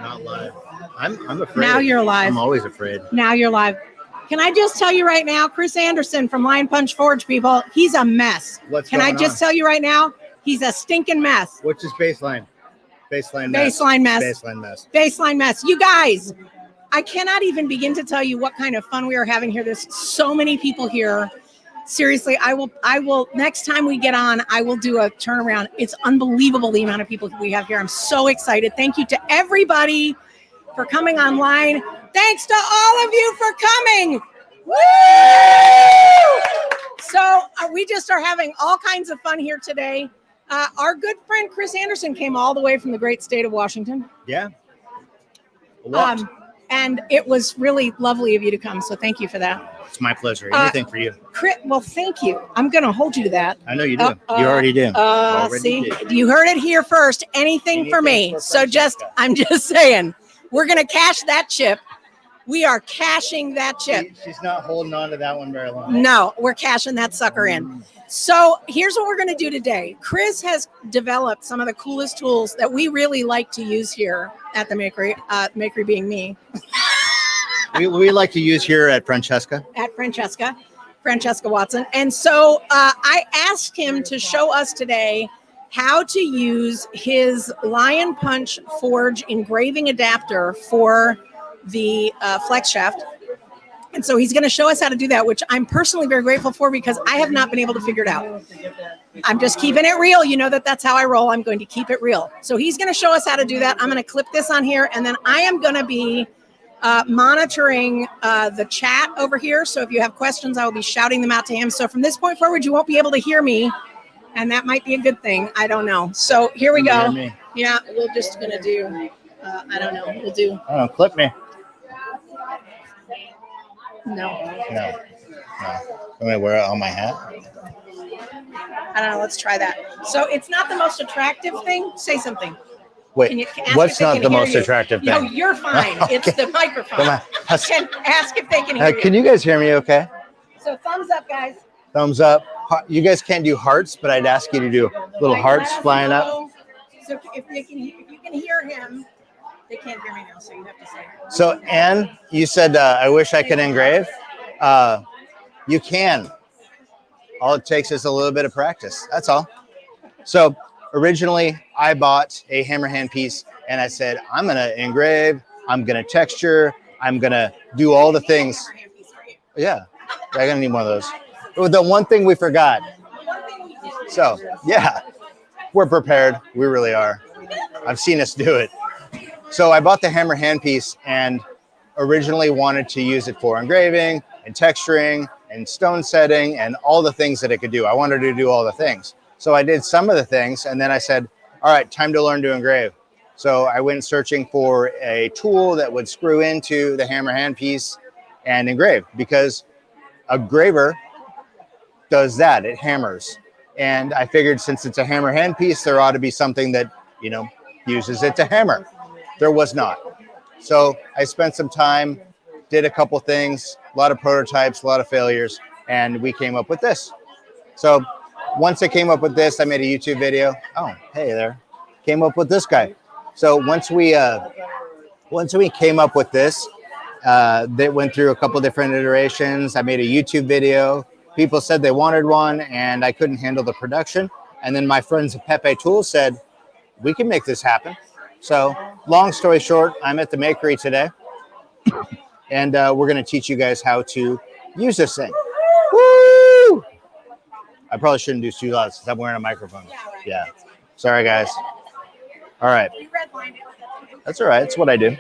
Not live. I'm afraid. Now you're live. I'm always afraid. Now you're live. Can I just tell you right now, Chris Anderson from Lion Punch Forge, people, he's a mess. Can I just tell you right now, he's a stinking mess. What's his baseline? Baseline mess. Baseline mess. You guys, I cannot even begin to tell you what kind of fun we are having here. There's so many people here. Seriously, I will, next time we get on, I will do a turnaround. It's unbelievable the amount of people we have here. I'm so excited. Thank you to everybody for coming online. Thanks to all of you for coming. Woo! So we just are having all kinds of fun here today. Our good friend Chris Anderson came all the way from the great state of Washington. Yeah. And it was really lovely of you to come. So thank you for that. It's my pleasure. Anything for you. Chris, well, thank you. I'm going to hold you to that. I know you do. You already do. You heard it here first. Anything for me. So I'm just saying, we're going to cash that chip. We are cashing that chip. She's not holding on to that one very long. No, we're cashing that sucker in. So here's what we're going to do today. Chris has developed some of the coolest tools that we really like to use here at the Makery, Makery being me. we like to use here at Francesca. At Francesca Watson. And so I asked him to show us today how to use his Lion Punch Forge engraving adapter for the flex shaft. And so he's going to show us how to do that, which I'm personally very grateful for because I have not been able to figure it out. I'm just keeping it real. You know that's how I roll. I'm going to keep it real. So he's going to show us how to do that. I'm going to clip this on here, and then I am going to be monitoring the chat over here. So if you have questions, I will be shouting them out to him. So from this point forward, you won't be able to hear me, and that might be a good thing. I don't know. So here we go. Yeah, we're just going to do, I don't know. We'll do. I don't know, clip me. No. I'm going to wear it on my hat. I don't know. Let's try that. So it's not the most attractive thing. Say something. Wait, what's not the most attractive thing? No, you're fine. Okay. It's the microphone. Can ask if they can hear you. Can you guys hear me okay? So thumbs up, guys. Thumbs up. You guys can't do hearts, but I'd ask you to do little hearts flying up. So if you can hear him, they can't hear me now, so you have to say. So, Anne, you said, I wish I could engrave. You can. All it takes is a little bit of practice. That's all. So, originally, I bought a hammer hand piece, and I said, I'm going to engrave, I'm going to texture, I'm going to do all the things. Yeah, I'm going to need one of those. The one thing we forgot. So, yeah, we're prepared. We really are. I've seen us do it. So I bought the hammer handpiece and originally wanted to use it for engraving and texturing and stone setting and all the things that it could do. I wanted to do all the things. So I did some of the things, and then I said, all right, time to learn to engrave. So I went searching for a tool that would screw into the hammer handpiece and engrave, because a graver does that. It hammers. And I figured since it's a hammer handpiece, there ought to be something that, you know, uses it to hammer. There was not. So I spent some time, did a couple things, a lot of prototypes, a lot of failures, and we came up with this. So once I came up with this, I made a YouTube video. Oh, hey there. Came up with this guy. So once we came up with this, they went through a couple different iterations. I made a YouTube video. People said they wanted one, and I couldn't handle the production. And then my friends at Pepe Tools said, we can make this happen. So long story short, I'm at the Makery today, and we're going to teach you guys how to use this thing. Woo! I probably shouldn't do too loud since I'm wearing a microphone. Yeah. Sorry, guys. All right. That's all right. It's what I do.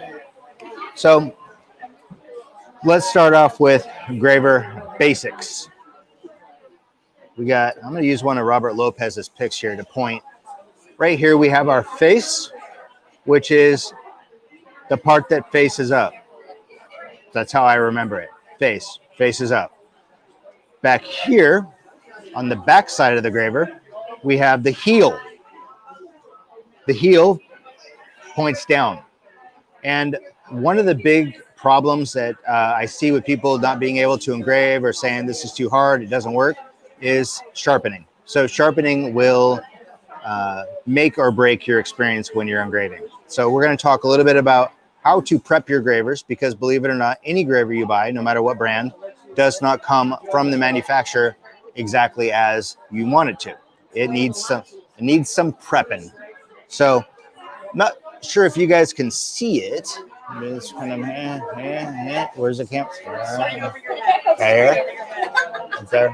So let's start off with Engraver Basics. I'm going to use one of Robert Lopez's picks here to point. Right here we have our face, which is the part that faces up. That's how I remember it. Face faces up. Back here, on the back side of the graver, we have the heel. The heel points down. And one of the big problems that I see with people not being able to engrave or saying this is too hard, it doesn't work, is sharpening. So sharpening will make or break your experience when you're engraving. So we're going to talk a little bit about how to prep your gravers, because believe it or not, any graver you buy, no matter what brand, does not come from the manufacturer exactly as you want it to. It needs some prepping. So not sure if you guys can see it. It's kind of where's the camera? There. There.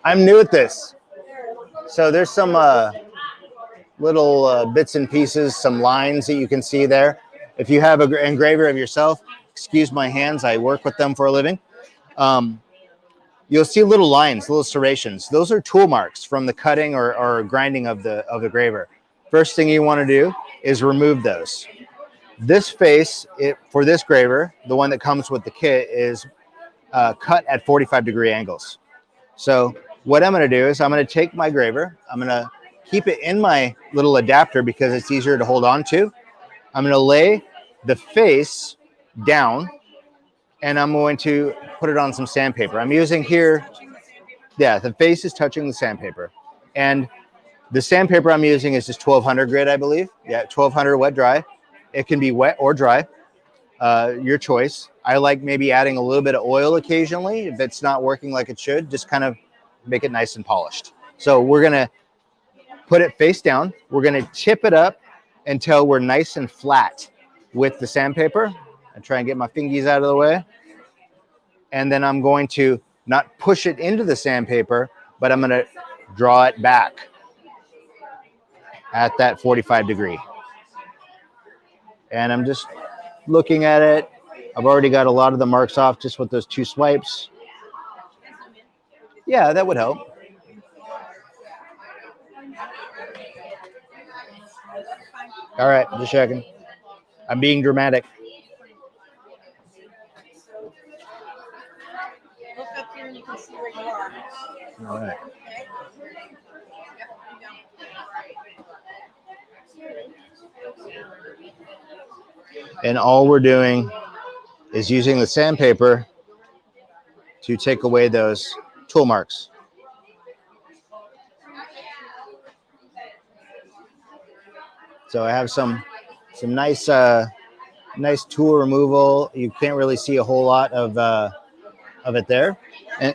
I'm new at this. So there's some little bits and pieces, some lines that you can see there. If you have an engraver of yourself, excuse my hands, I work with them for a living. You'll see little lines, little serrations. Those are tool marks from the cutting or grinding of the graver. First thing you want to do is remove those. This face, for this graver, the one that comes with the kit, is cut at 45-degree angles. So what I'm going to do is I'm going to take my graver, I'm going to keep it in my little adapter because it's easier to hold on to. I'm going to lay the face down and I'm going to put it on some sandpaper. I'm using here, yeah, the face is touching the sandpaper. And the sandpaper I'm using is just 1200 grit, I believe. Yeah, 1200 wet dry. It can be wet or dry, your choice. I like maybe adding a little bit of oil occasionally. If it's not working like it should, just kind of make it nice and polished. So we're gonna put it face down. We're gonna tip it up until we're nice and flat with the sandpaper. I try and get my fingies out of the way. And then I'm going to not push it into the sandpaper, but I'm gonna draw it back at that 45-degree. And I'm just looking at it. I've already got a lot of the marks off just with those 2 swipes. Yeah, that would help. All right, just checking. I'm being dramatic. Look up here and you can see where you are. All right. And all we're doing is using the sandpaper to take away those tool marks. So I have some nice nice tool removal. You can't really see a whole lot of it there. And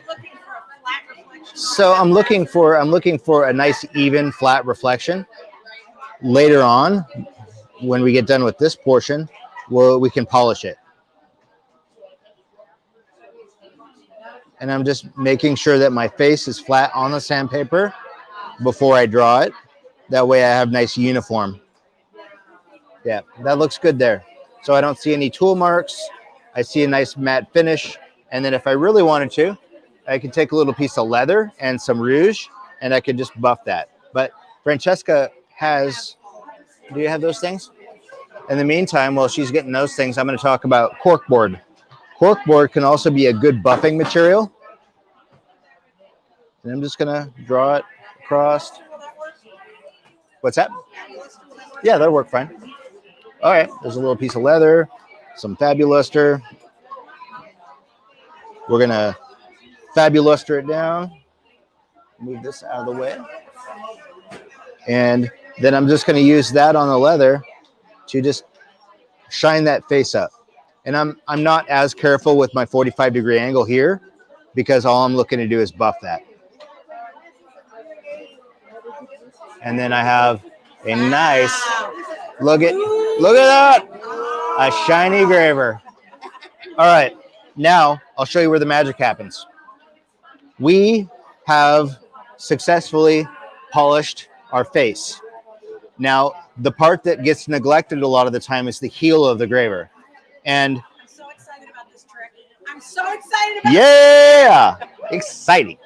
so I'm looking for a nice even flat reflection. Later on, when we get done with this portion, we can polish it. And I'm just making sure that my face is flat on the sandpaper before I draw it. That way I have nice uniform. Yeah, that looks good there. So I don't see any tool marks. I see a nice matte finish. And then if I really wanted to, I could take a little piece of leather and some rouge and I could just buff that. But Francesca has, do you have those things? In the meantime, while she's getting those things, I'm going to talk about corkboard. Corkboard can also be a good buffing material. And I'm just going to draw it across. What's that? Yeah, that'll work fine. All right, there's a little piece of leather, some Fabulister. We're going to Fabulister it down. Move this out of the way. And then I'm just going to use that on the leather to just shine that face up. And I'm not as careful with my 45-degree angle here because all I'm looking to do is buff that. And then I have a nice, look at that, a shiny graver. All right, now I'll show you where the magic happens. We have successfully polished our face. Now, the part that gets neglected a lot of the time is the heel of the graver. And I'm so excited about this trick. I'm so excited about yeah, exciting.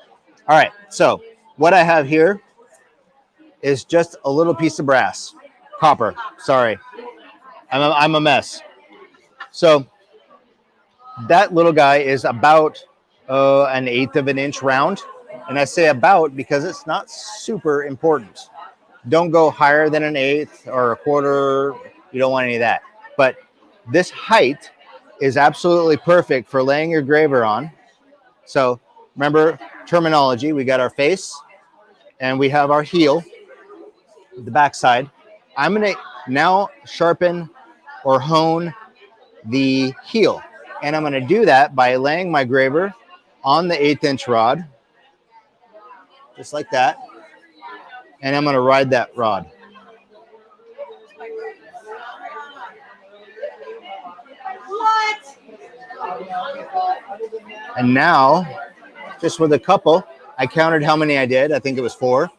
All right, so what I have here is just a little piece of brass, copper. Sorry, I'm a mess. So that little guy is about 1/8 of an inch round, and I say about because it's not super important. Don't go higher than 1/8 or 1/4. You don't want any of that. But this height is absolutely perfect for laying your graver on. So remember terminology. We got our face, and we have our heel, the back side. I'm going to now sharpen or hone the heel. And I'm going to do that by laying my graver on the 1/8 inch rod, just like that. And I'm going to ride that rod. What? And now, just with a couple, I counted how many I did. I think it was 4.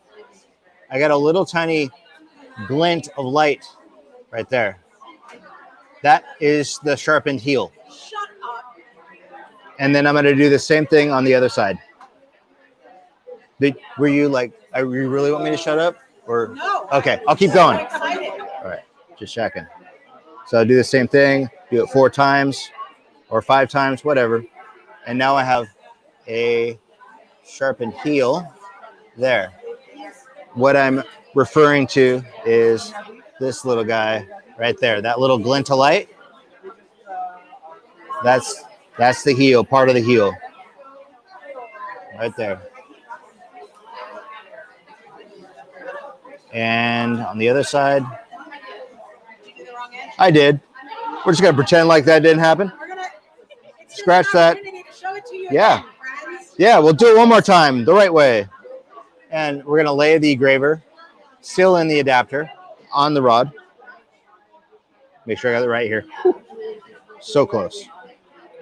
I got a little tiny glint of light right there. That is the sharpened heel. Shut up. And then I'm going to do the same thing on the other side. Were you like, you really want me to shut up? Or No. okay, I'll keep going. I'm excited. All right, just checking. So I'll do the same thing, do it 4 times or 5 times, whatever. And now I have a sharpened heel there. What I'm referring to is this little guy right there, that little glint of light. That's the heel, part of the heel. Right there. And on the other side, Did you do the wrong edge? I did. We're just gonna pretend like that didn't happen. We're gonna it's just Scratch an that. opportunity to show it to you Yeah. again, friends. Yeah, we'll do it one more time, the right way. And we're gonna lay the engraver still in the adapter on the rod. Make sure I got it right here. So close.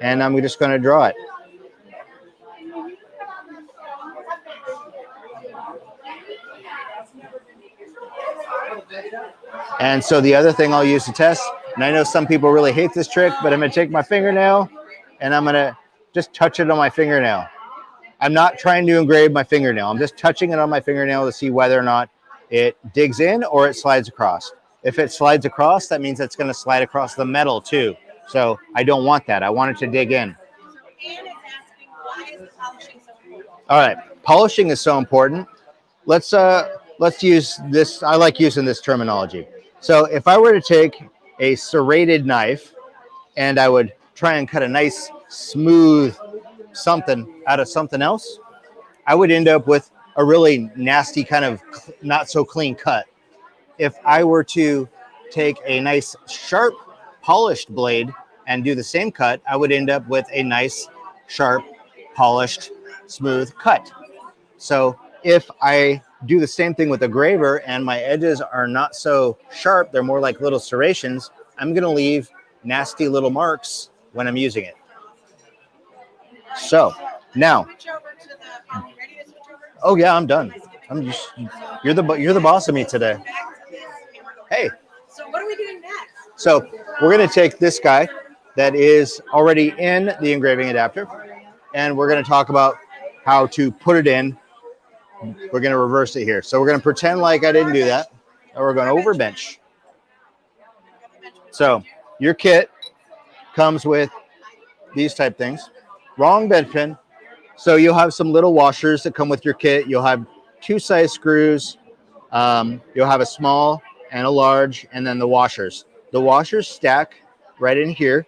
And I'm just gonna draw it. And so the other thing I'll use to test, and I know some people really hate this trick, but I'm gonna take my fingernail and I'm gonna just touch it on my fingernail. I'm not trying to engrave my fingernail. I'm just touching it on my fingernail to see whether or not it digs in or it slides across. If it slides across, that means it's gonna slide across the metal too. So I don't want that. I want it to dig in. So Anne is asking, why is the polishing so important? All right, polishing is so important. Let's use this. I like using this terminology. So if I were to take a serrated knife and I would try and cut a nice smooth something out of something else, I would end up with a really nasty kind of not so clean cut. If I were to take a nice sharp polished blade and do the same cut, I would end up with a nice sharp polished smooth cut. So if I do the same thing with the graver and my edges are not so sharp, they're more like little serrations, I'm going to leave nasty little marks when I'm using it. So now, Switch over to the, are we ready to switch over? oh yeah, I'm done. You're the boss of me today. Back to this, and we're going. Hey, So what are we doing next? so we're going to take this guy that is already in the engraving adapter, and we're going to talk about how to put it in. We're going to reverse it here. So we're going to pretend like I didn't do that, and we're going to overbench. So your kit comes with these type things. Wrong bench pin. So you'll have some little washers that come with your kit. You'll have 2 size screws. You'll have a small and a large, and then the washers. The washers stack right in here,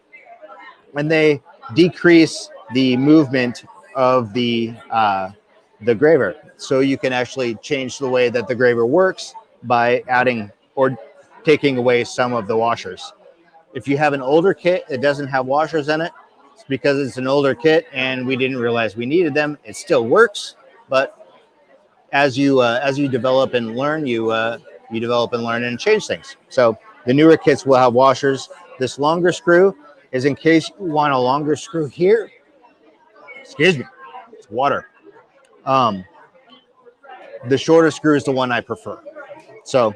and they decrease the movement of the graver. So you can actually change the way that the graver works by adding or taking away some of the washers. If you have an older kit that doesn't have washers in it, it's because it's an older kit and we didn't realize we needed them. It still works, but as you develop and learn, you develop and learn and change things. So the newer kits will have washers. This longer screw is in case you want a longer screw here. Excuse me, it's water. The shorter screw is the one I prefer. So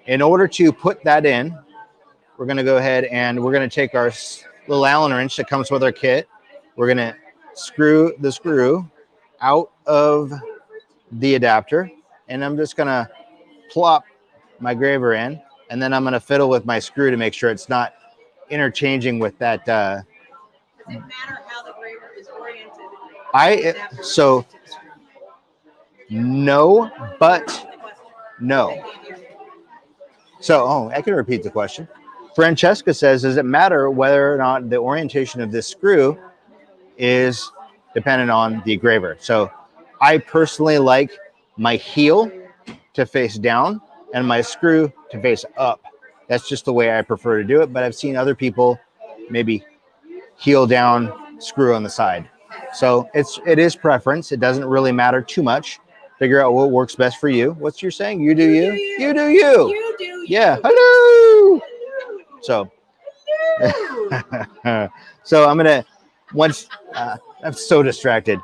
in order to put that in, we're going to go ahead and we're going to take our little Allen wrench that comes with our kit. We're going to screw the screw out of the adapter, and I'm just going to plop my graver in, and then I'm going to fiddle with my screw to make sure it's not interchanging with that. Does it matter how the graver is oriented? No, but no. So, I can repeat the question. Francesca says, does it matter whether or not the orientation of this screw is dependent on the engraver? So I personally like my heel to face down and my screw to face up. That's just the way I prefer to do it. But I've seen other people maybe heel down, screw on the side. So it is preference. It doesn't really matter too much. Figure out what works best for you. What's your saying? You do you. You do you. You do you. Yeah. Hello. So, so I'm gonna I'm so distracted.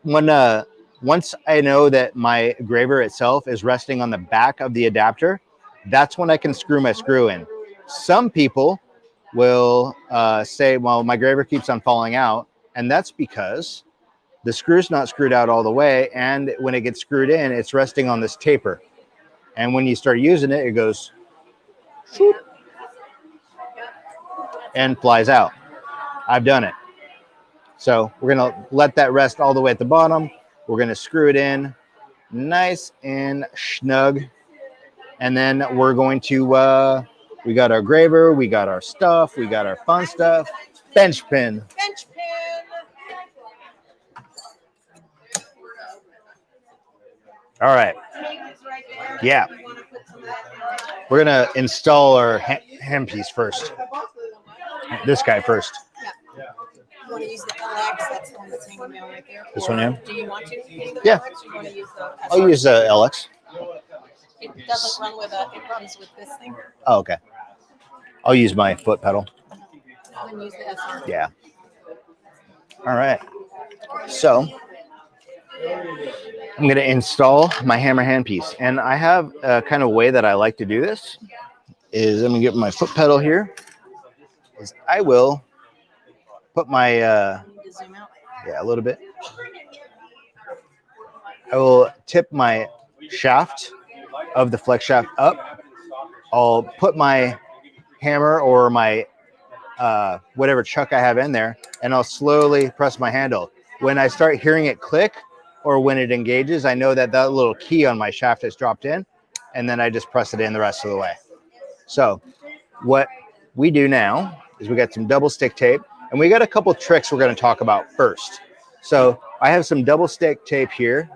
Once I know that my engraver itself is resting on the back of the adapter, that's when I can screw my screw in. Some people will say, well, my engraver keeps on falling out, and that's because the screw's not screwed out all the way, and when it gets screwed in, it's resting on this taper. And when you start using it, it goes shoop, and flies out. I've done it. So we're gonna let that rest all the way at the bottom. We're gonna screw it in nice and snug. And then we're going to, we got our engraver, we got our stuff, we got our fun stuff. Bench pin. Bench pin. All right. Yeah. We're going to install our handpiece first. This guy first. Yeah. You want to use the LX? That's the one that's hanging down right there. This one, yeah? Do you want to use the Yeah. LX, or you want to use the SR? I'll use the LX. It doesn't run with it runs with this thing. Oh, okay. I'll use my foot pedal. And then use the SR. Yeah. All right. So I'm going to install my hammer handpiece. And I have a kind of way that I like to do this is I'm going to get my foot pedal here. Is I will put my, Zoom out. yeah, a little bit. I will tip my shaft of the flex shaft up. I'll put my hammer or my whatever chuck I have in there, and I'll slowly press my handle. When I start hearing it click or when it engages, I know that that little key on my shaft has dropped in, and then I just press it in the rest of the way. So what we do now is we got some double stick tape, and we got a couple tricks we're going to talk about first. So I have some double stick tape here,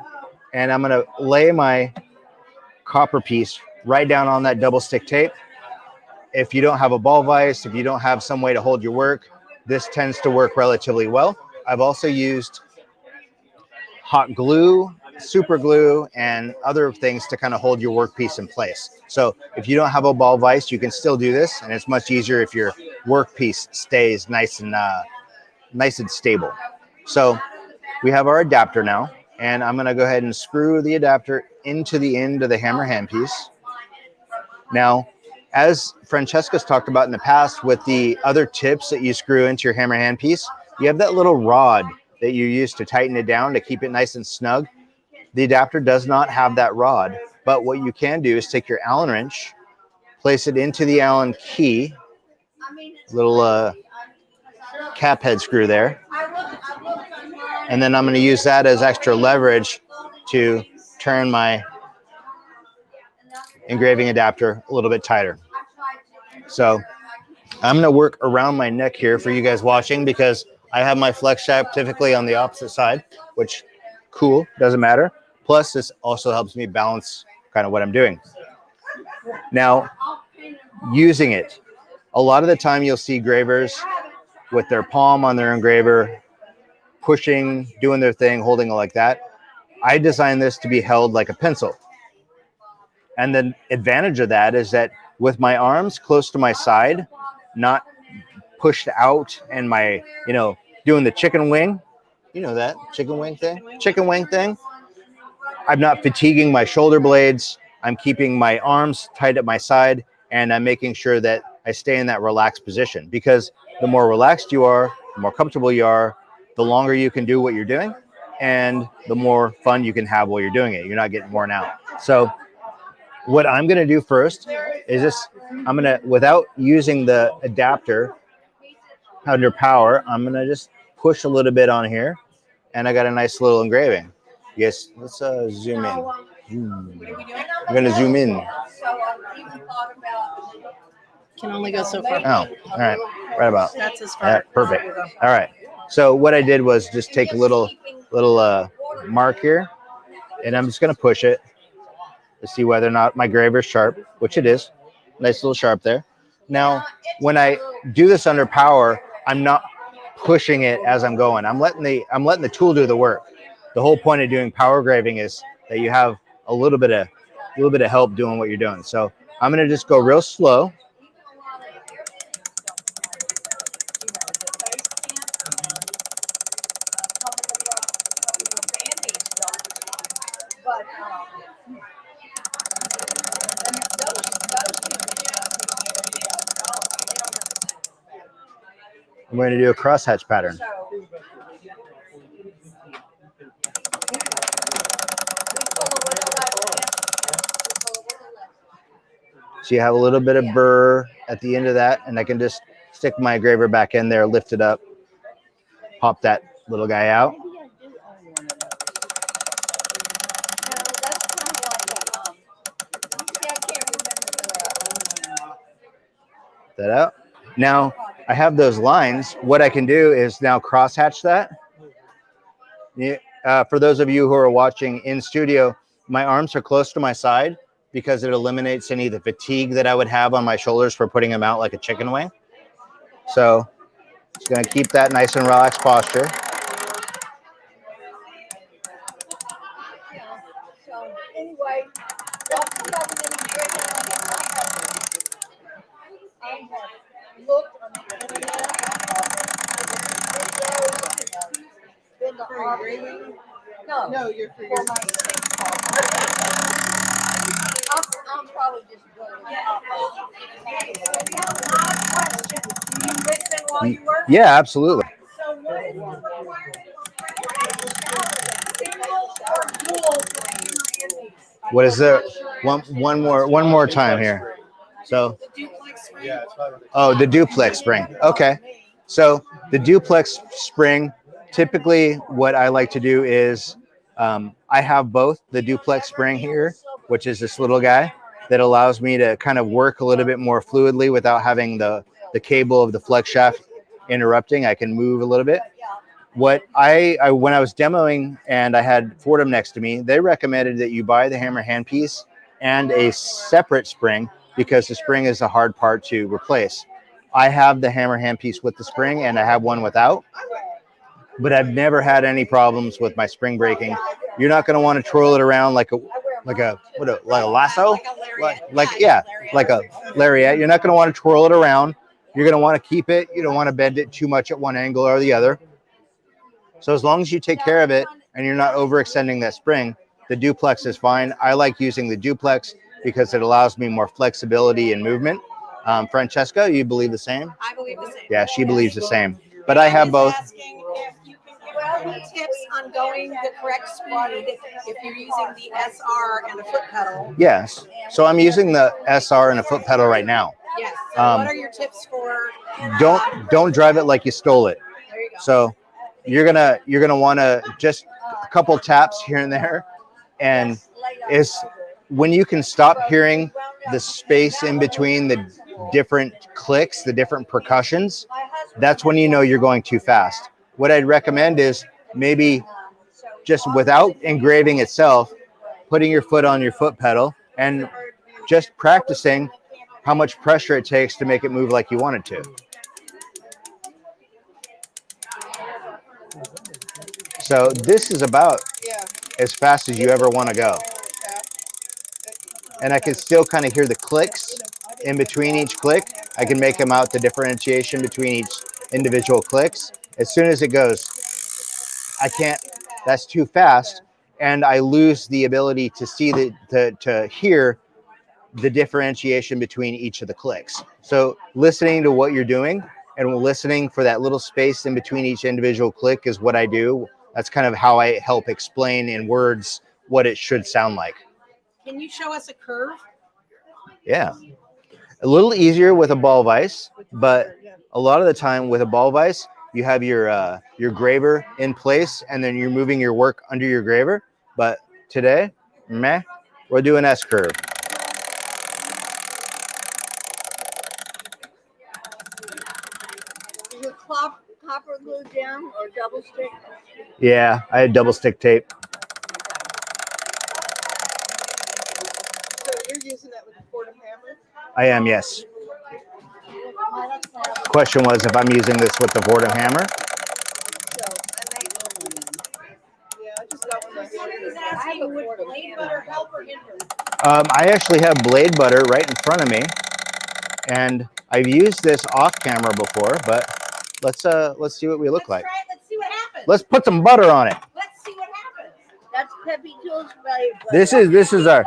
and I'm going to lay my copper piece right down on that double stick tape. If you don't have a ball vise, if you don't have some way to hold your work, this tends to work relatively well. I've also used hot glue, super glue, and other things to kind of hold your workpiece in place. So if you don't have a ball vise, you can still do this, and it's much easier if your workpiece stays nice and stable. So we have our adapter now, and I'm going to go ahead and screw the adapter into the end of the hammer handpiece. Now, as Francesca's talked about in the past with the other tips that you screw into your hammer handpiece, you have that little rod that you use to tighten it down to keep it nice and snug. The adapter does not have that rod, but what you can do is take your Allen wrench, place it into the Allen key, little cap head screw there, and then I'm going to use that as extra leverage to turn my engraving adapter a little bit tighter. So I'm going to work around my neck here for you guys watching, because I have my flex shaft typically on the opposite side, which cool, doesn't matter. Plus this also helps me balance kind of what I'm doing. Now, using it, a lot of the time you'll see engravers with their palm on their engraver, pushing, doing their thing, holding it like that. I designed this to be held like a pencil. And the advantage of that is that with my arms close to my side, not pushed out, and my, doing the chicken wing, that chicken wing thing. I'm not fatiguing my shoulder blades. I'm keeping my arms tight at my side, and I'm making sure that I stay in that relaxed position, because the more relaxed you are, the more comfortable you are, the longer you can do what you're doing, and the more fun you can have while you're doing it. You're not getting worn out. So what I'm going to do first is this. I'm going to, without using the adapter under power, I'm going to just push a little bit on here, and I got a nice little engraving. Yes, let's zoom in. I'm going to zoom in. Can only go so far. Oh, all right. Right about. That's as far. Yeah, perfect. All right. So what I did was just take a little mark here, And I'm just going to push it to see whether or not my graver is sharp, which it is. Nice little sharp there. Now, when I do this under power, I'm not pushing it as I'm going. I'm letting the tool do the work. The whole point of doing power graving is that you have a little bit of help doing what you're doing. So I'm going to just go real slow. I'm going to do a crosshatch pattern. So you have a little bit of burr at the end of that, and I can just stick my engraver back in there, lift it up, pop that little guy out. That out. Now I have those lines. What I can do is now crosshatch that. For those of you who are watching in studio, my arms are close to my side because it eliminates any of the fatigue that I would have on my shoulders for putting them out like a chicken wing. So just going to keep that nice and relaxed posture. No, you're for your I'll probably just go. Yeah, absolutely. What is there? One more time here. So, oh, the Duplex Spring. Okay. So the Duplex Spring, typically what I like to do is I have both the Duplex Spring here, which is this little guy that allows me to kind of work a little bit more fluidly without having the cable of the flex shaft interrupting. I can move a little bit. What I when I was demoing and I had Fordham next to me, they recommended that you buy the hammer handpiece and a separate spring because the spring is a hard part to replace. I have the hammer handpiece with the spring and I have one without, but I've never had any problems with my spring breaking. You're not going to want to twirl it around like a lasso, like a lariat. You're not going to want to twirl it around. You're going to want to keep it. You don't want to bend it too much at one angle or the other. So as long as you take care of it and you're not overextending that spring, the Duplex is fine. I like using the Duplex because it allows me more flexibility and movement. Francesca, you believe the same? I believe the same. Yeah, she believes the same. But I have both. Asking if you can give any tips on going the correct speed if you're using the SR and a foot pedal. Yes. So I'm using the SR and a foot pedal right now. Yes. So what are your tips for? Don't drive it like you stole it. There you go. So you're gonna want to just a couple taps here and there, and is when you can stop hearing the space in between the different clicks, the different percussions, that's when you know you're going too fast. What I'd recommend is maybe just without engraving itself, putting your foot on your foot pedal and just practicing how much pressure it takes to make it move like you want it to. So this is about as fast as you ever want to go. And I can still kind of hear the clicks in between each click. I can make them out the differentiation between each individual clicks. As soon as it goes, I can't, that's too fast. And I lose the ability to see to hear the differentiation between each of the clicks. So listening to what you're doing and listening for that little space in between each individual click is what I do. That's kind of how I help explain in words what it should sound like. Can you show us a curve? Yeah. A little easier with a ball vise, but a lot of the time with a ball vise, you have your graver in place and then you're moving your work under your graver. But today, we're doing S curve. Is it copper glued down or double stick? Yeah, I had double stick tape. I am, yes. Question was if I'm using this with the Fordham hammer. I actually have blade butter right in front of me, and I've used this off camera before, but let's see what we look like. Let's see what happens. Let's put some butter on it. Let's see what happens. That's Peppy Jules' blade butter.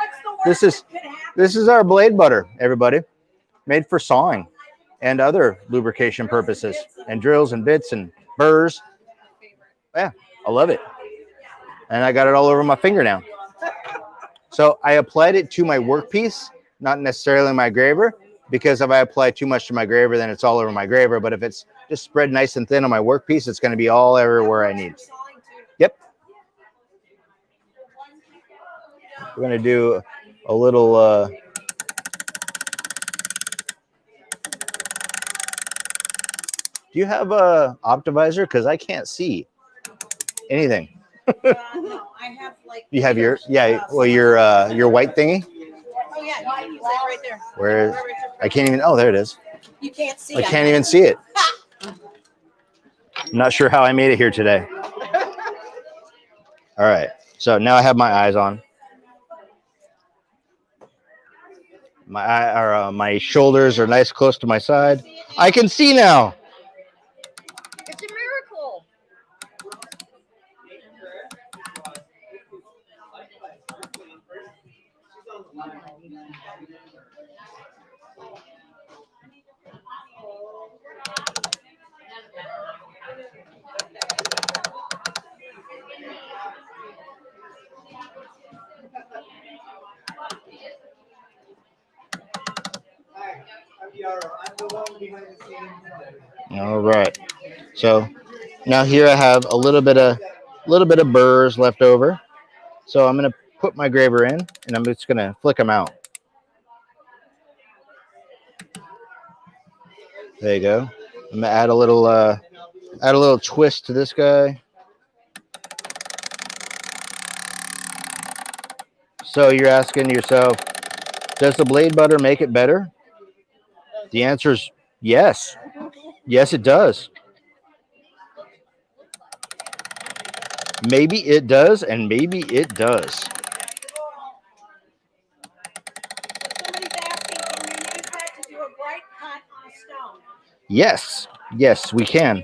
This is our blade butter, everybody, made for sawing and other lubrication purposes, and drills and bits and burrs. Yeah, I love it, and I got it all over my finger now. So I applied it to my workpiece, not necessarily my graver, because if I apply too much to my graver, then it's all over my graver. But if it's just spread nice and thin on my workpiece, it's going to be all everywhere I need. Yep. We're going to do a little... Do you have a optimizer? Because I can't see anything. No, I have like. You have your your white thingy. Oh yeah, you can use that right there. Where I can't even. Oh, there it is. You can't see. I can't even see it. I'm not sure how I made it here today. All right, so now I have my eyes on. My shoulders are nice close to my side. I can see now. It's a miracle. All right. So now here I have a little bit of burrs left over. So I'm going to put my graver in, and I'm just going to flick them out. There you go. I'm going to add a little twist to this guy. So you're asking yourself, does the blade butter make it better? The answer is yes. Yes, it does. Maybe it does, and maybe it does. Somebody's asking, can you use that to do a bright cut on a stone? Yes, yes, we can.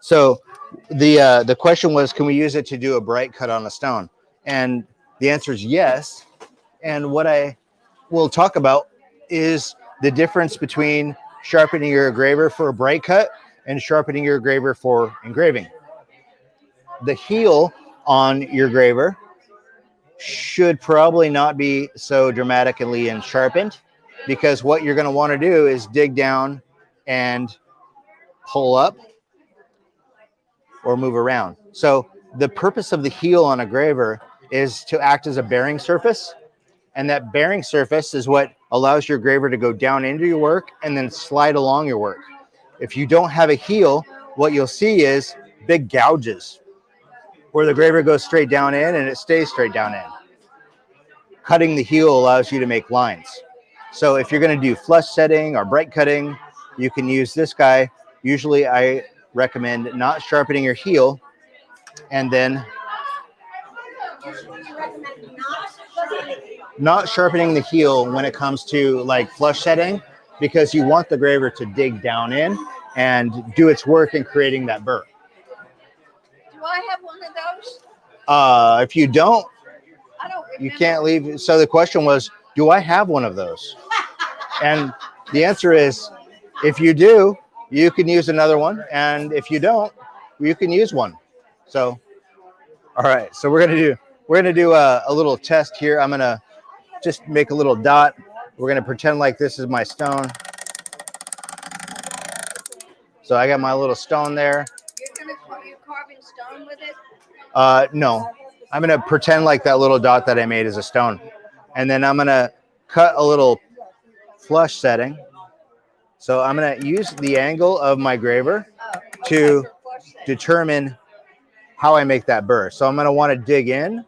So the question was, can we use it to do a bright cut on a stone? And the answer is yes. And what I will talk about is the difference between sharpening your engraver for a bright cut and sharpening your engraver for engraving. The heel on your engraver should probably not be so dramatically and sharpened, because what you're going to want to do is dig down and pull up or move around. So the purpose of the heel on a engraver is to act as a bearing surface, and that bearing surface is what allows your engraver to go down into your work and then slide along your work. If you don't have a heel, what you'll see is big gouges where the engraver goes straight down in and it stays straight down in. Cutting the heel allows you to make lines. So if you're going to do flush setting or bright cutting, you can use this guy. Usually I recommend not sharpening your heel, and then not sharpening the heel when it comes to like flush setting, because you want the engraver to dig down in and do its work in creating that burr. Do I have one of those? If you don't, I don't remember. you can't leave. So the question was, do I have one of those? And the answer is, if you do, you can use another one. And if you don't, you can use one. So, all right. So we're gonna do a little test here. I'm gonna just make a little dot. We're gonna pretend like this is my stone. So I got my little stone there. You're carving stone with it? No, I'm gonna pretend like that little dot that I made is a stone, and then I'm gonna cut a little flush setting. So I'm gonna use the angle of my engraver to determine how I make that burr. So I'm gonna want to dig in,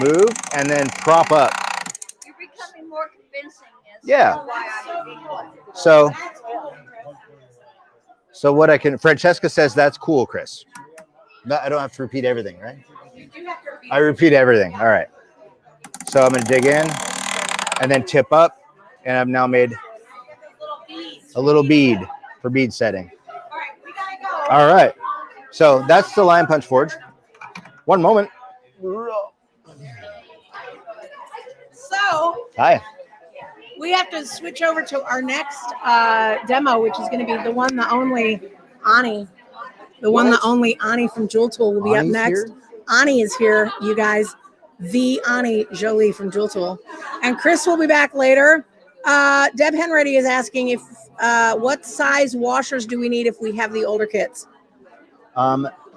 move, and then prop up. You're becoming more convincing Yeah. So what Francesca says, that's cool, Chris. No, I don't have to repeat everything, right? I repeat everything. All right. So I'm going to dig in and then tip up. And I've now made a little bead for bead setting. All right. So that's the line punch forge. One moment. So Hi. we have to switch over to our next demo, which is going to be the one, the only Ani. The one, the only Ani from Jewel Tool will be Ani's up next. here? Ani is here, you guys. The Ani Jolie from Jewel Tool. And Chris will be back later. Deb Henready is asking if what size washers do we need if we have the older kits?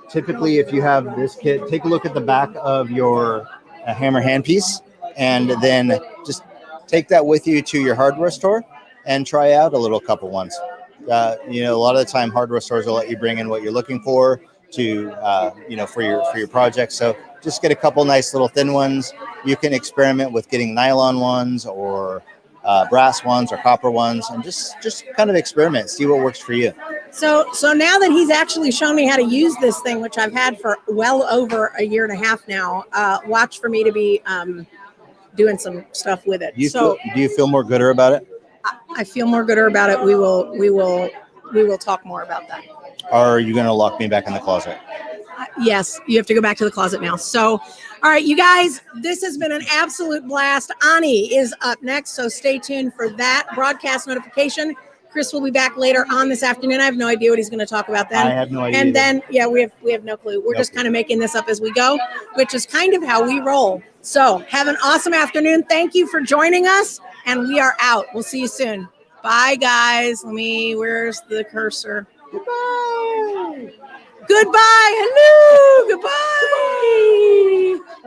Typically, if you have this kit, take a look at the back of your hammer handpiece, and then just take that with you to your hardware store and try out a little couple ones. A lot of the time, hardware stores will let you bring in what you're looking for to, for your project. So just get a couple nice little thin ones. You can experiment with getting nylon ones or brass ones or copper ones, and just kind of experiment, see what works for you. So now that he's actually shown me how to use this thing, which I've had for well over a year and a half now, watch for me to be doing some stuff with it. Do you feel more gooder about it? I feel more gooder about it. We will talk more about that. Are you going to lock me back in the closet? Yes, you have to go back to the closet now. So, all right, you guys, this has been an absolute blast. Ani is up next, so stay tuned for that broadcast notification. Chris will be back later on this afternoon. I have no idea what he's going to talk about then. I have no idea. And then, we have no clue. We're just kind of making this up as we go, which is kind of how we roll. So have an awesome afternoon. Thank you for joining us, and we are out. We'll see you soon. Bye, guys. Where's the cursor? Goodbye. Goodbye. Hello. Goodbye.